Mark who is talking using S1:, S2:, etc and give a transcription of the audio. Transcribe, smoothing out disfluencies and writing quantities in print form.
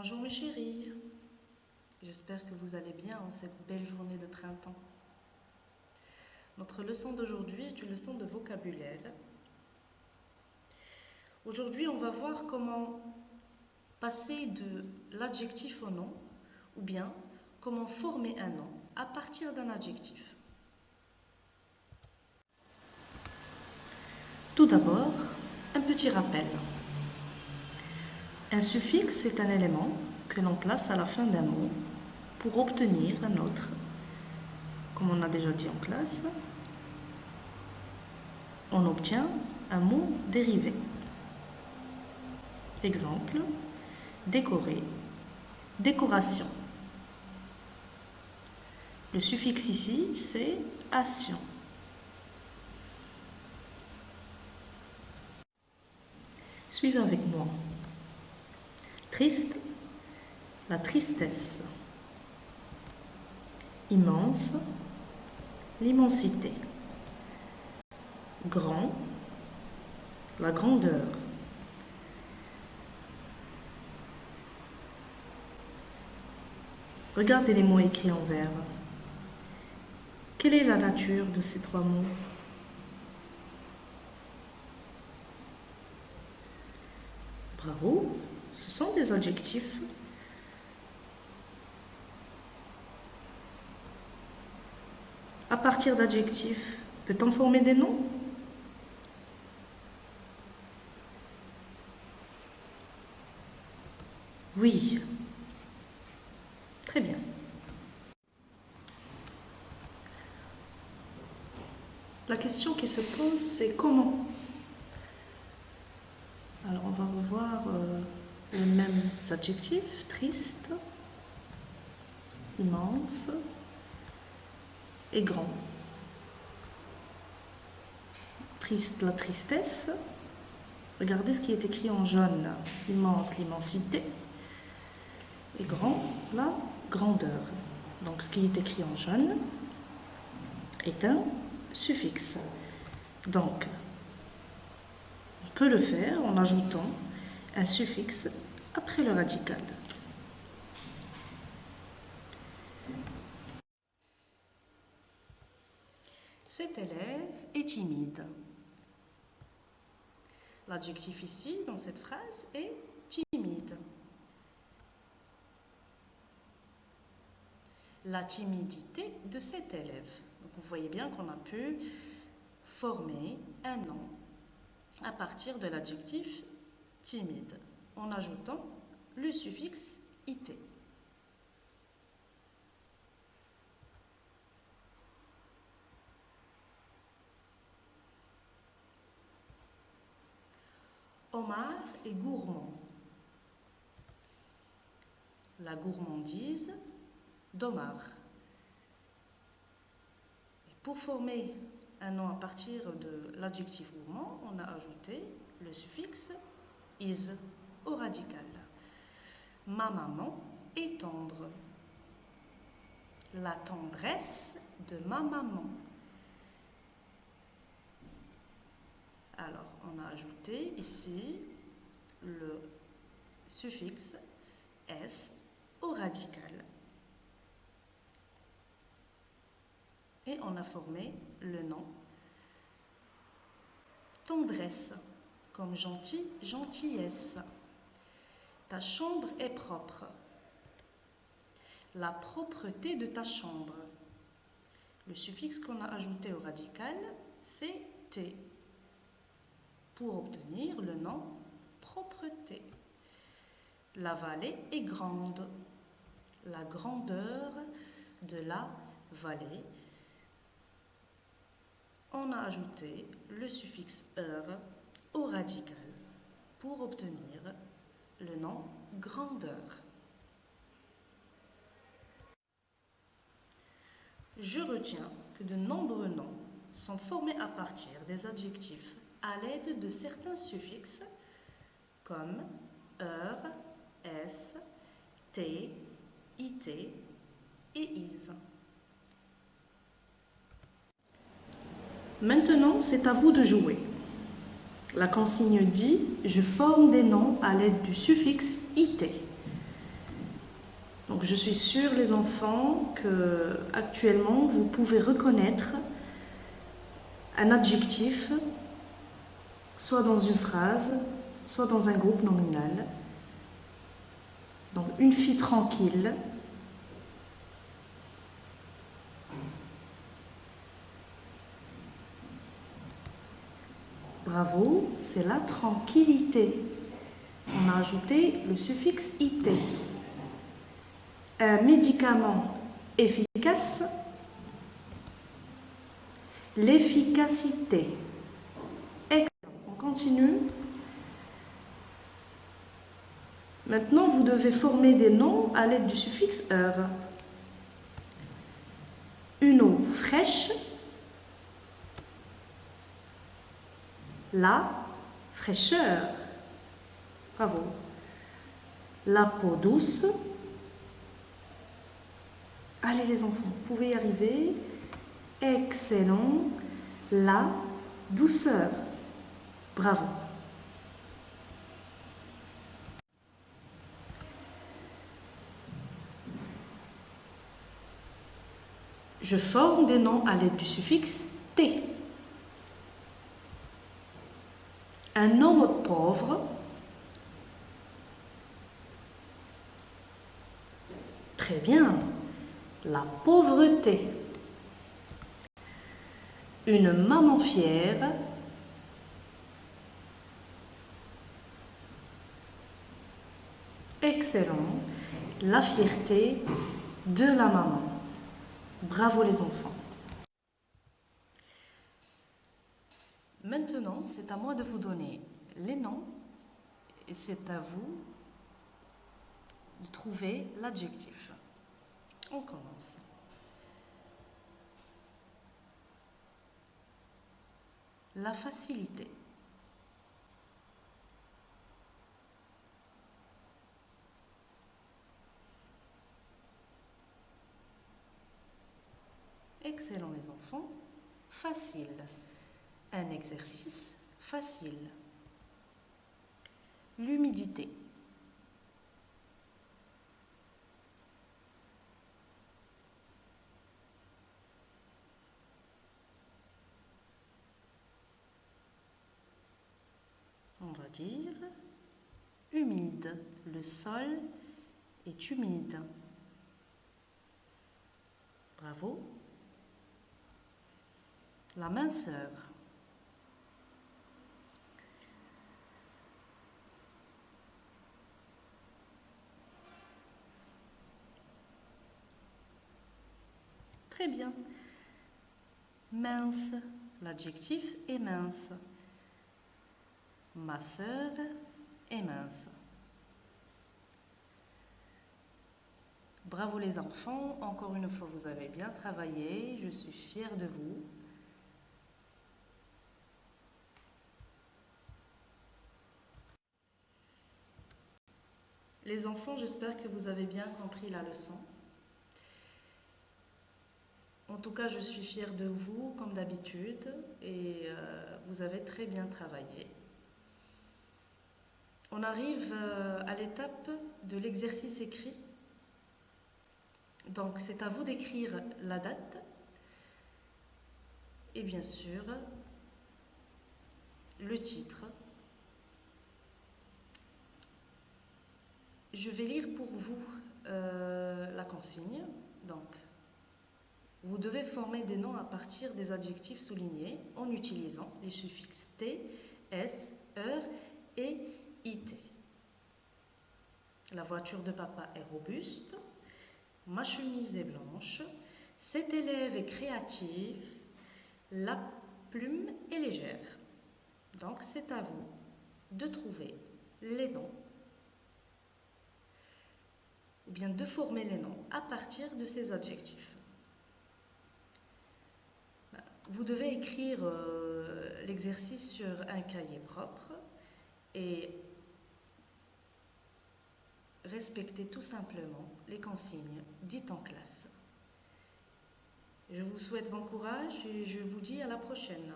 S1: Bonjour mes chéris, j'espère que vous allez bien en cette belle journée de printemps. Notre leçon d'aujourd'hui est une leçon de vocabulaire. Aujourd'hui, on va voir comment passer de l'adjectif au nom ou bien comment former un nom à partir d'un adjectif. Tout d'abord, un petit rappel. Un suffixe est un élément que l'on place à la fin d'un mot pour obtenir un autre. Comme on a déjà dit en classe, on obtient un mot dérivé. Exemple, décorer, décoration. Le suffixe ici, c'est ation. Suivez avec moi. Triste, la tristesse. Immense, l'immensité. Grand, la grandeur. Regardez les mots écrits en vert. Quelle est la nature de ces trois mots? Bravo, ce sont des adjectifs. À partir d'adjectifs, peut-on former des noms? Oui. Très bien. La question qui se pose, c'est comment? Alors, on va revoir les mêmes adjectifs. Triste, immense et grand. Triste, la tristesse. Regardez ce qui est écrit en jaune. Immense, l'immensité. Et grand, la grandeur. Donc, ce qui est écrit en jaune est un suffixe. Donc, on peut le faire en ajoutant un suffixe après le radical. Cet élève est timide. L'adjectif ici, dans cette phrase, est timide. La timidité de cet élève. Donc, vous voyez bien qu'on a pu former un nom à partir de l'adjectif timide en ajoutant le suffixe ité. Omar est gourmand. La gourmandise d'Omar. Pour former un nom à partir de l'adjectif gourmand, on a ajouté le suffixe is au radical. Ma maman est tendre. La tendresse de ma maman. Alors, on a ajouté ici le suffixe s au radical. Et on a formé le nom tendresse, comme gentil, gentillesse. Ta chambre est propre. La propreté de ta chambre. Le suffixe qu'on a ajouté au radical, c'est t, pour obtenir le nom propreté. La vallée est grande. La grandeur de la vallée. On a ajouté le suffixe -er au radical pour obtenir le nom grandeur. Je retiens que de nombreux noms sont formés à partir des adjectifs à l'aide de certains suffixes comme s, t, it et is. Maintenant, c'est à vous de jouer. La consigne dit « Je forme des noms à l'aide du suffixe « ité ». Donc je suis sûre, les enfants, que actuellement vous pouvez reconnaître un adjectif, soit dans une phrase, soit dans un groupe nominal. Donc une fille tranquille. Bravo, c'est la tranquillité. On a ajouté le suffixe ité. Un médicament efficace, l'efficacité. Excellent. On continue. Maintenant, vous devez former des noms à l'aide du suffixe heure. Une eau fraîche, la fraîcheur. Bravo. La peau douce. Allez les enfants, vous pouvez y arriver. Excellent. La douceur. Bravo. Je forme des noms à l'aide du suffixe T. Un homme pauvre. Très bien. La pauvreté. Une maman fière. Excellent. La fierté de la maman. Bravo les enfants. Maintenant, c'est à moi de vous donner les noms et c'est à vous de trouver l'adjectif. On commence. La facilité. Excellent les enfants. Facile. Un exercice facile. L'humidité. On va dire humide. Le sol est humide. Bravo. La minceur. Très bien. Mince. L'adjectif est mince. Ma sœur est mince. Bravo les enfants, encore une fois vous avez bien travaillé, je suis fière de vous. Les enfants, j'espère que vous avez bien compris la leçon. En tout cas, je suis fière de vous, comme d'habitude, et vous avez très bien travaillé. On arrive à l'étape de l'exercice écrit. Donc, c'est à vous d'écrire la date et bien sûr le titre. Je vais lire pour vous la consigne. Donc, vous devez former des noms à partir des adjectifs soulignés en utilisant les suffixes T, S, heure et IT. La voiture de papa est robuste. Ma chemise est blanche. Cet élève est créatif. La plume est légère. Donc, c'est à vous de trouver les noms, ou bien de former les noms à partir de ces adjectifs. Vous devez écrire l'exercice sur un cahier propre et respecter tout simplement les consignes dites en classe. Je vous souhaite bon courage et je vous dis à la prochaine.